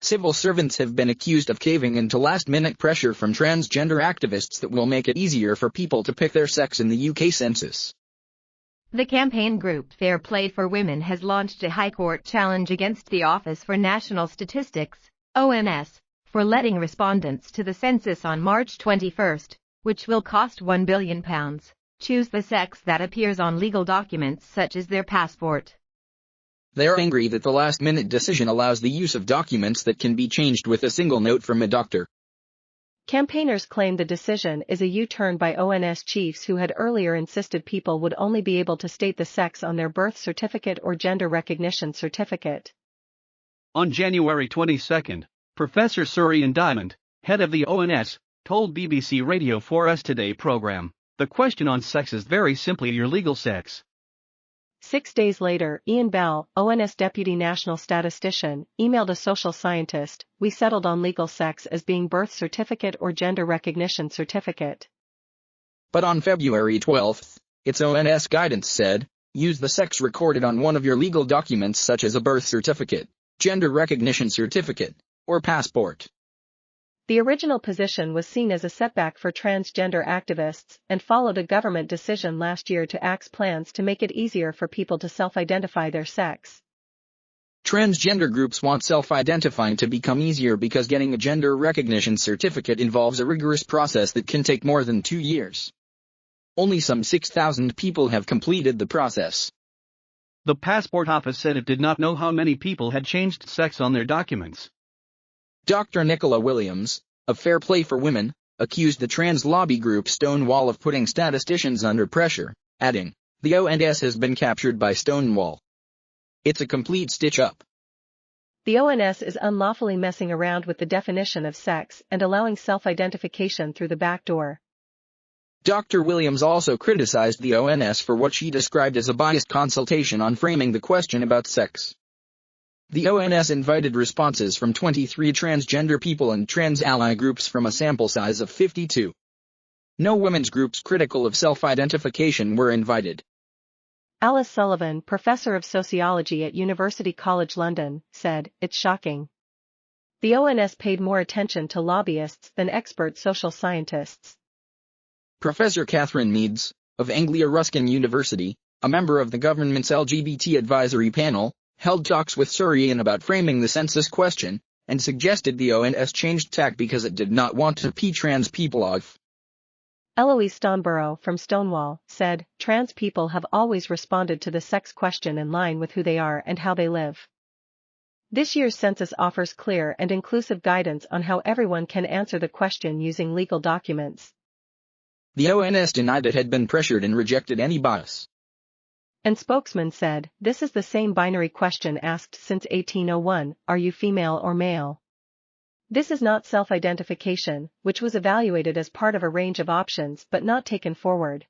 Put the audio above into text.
Civil servants have been accused of caving into last-minute pressure from transgender activists that will make it easier for people to pick their sex in the UK Census. The campaign group Fair Play for Women has launched a High Court challenge against the Office for National Statistics, ONS, for letting respondents to the census on March 21, which will cost £1 billion, choose the sex that appears on legal documents such as their passport. They are angry that the last-minute decision allows the use of documents that can be changed with a single note from a doctor. Campaigners claim the decision is a U-turn by ONS chiefs who had earlier insisted people would only be able to state the sex on their birth certificate or gender recognition certificate. On January 22, Professor Surian Diamond, head of the ONS, told BBC Radio 4's Today program, "The question on sex is very simply your legal sex." 6 days later, Ian Bell, ONS Deputy National Statistician, emailed a social scientist, "We settled on legal sex as being birth certificate or gender recognition certificate." But on February 12, its ONS guidance said, use the sex recorded on one of your legal documents such as a birth certificate, gender recognition certificate, or passport. The original position was seen as a setback for transgender activists and followed a government decision last year to axe plans to make it easier for people to self-identify their sex. Transgender groups want self-identifying to become easier because getting a gender recognition certificate involves a rigorous process that can take more than 2 years. Only some 6,000 people have completed the process. The passport office said it did not know how many people had changed sex on their documents. Dr. Nicola Williams, of Fair Play for Women, accused the trans lobby group Stonewall of putting statisticians under pressure, adding, "The ONS has been captured by Stonewall. It's a complete stitch-up." The ONS is unlawfully messing around with the definition of sex and allowing self-identification through the back door. Dr. Williams also criticized the ONS for what she described as a biased consultation on framing the question about sex. The ONS invited responses from 23 transgender people and trans ally groups from a sample size of 52. No women's groups critical of self-identification were invited. Alice Sullivan, professor of sociology at University College London, said, "It's shocking. The ONS paid more attention to lobbyists than expert social scientists." Professor Catherine Meads, of Anglia Ruskin University, a member of the government's LGBT advisory panel, held talks with Surian about framing the census question, and suggested the ONS changed tack because it did not want to pee trans people off. Eloise Stoneborough from Stonewall said, "Trans people have always responded to the sex question in line with who they are and how they live. This year's census offers clear and inclusive guidance on how everyone can answer the question using legal documents." The ONS denied it had been pressured and rejected any bias. And spokesman said, "This is the same binary question asked since 1801, are you female or male? This is not self-identification, which was evaluated as part of a range of options but not taken forward."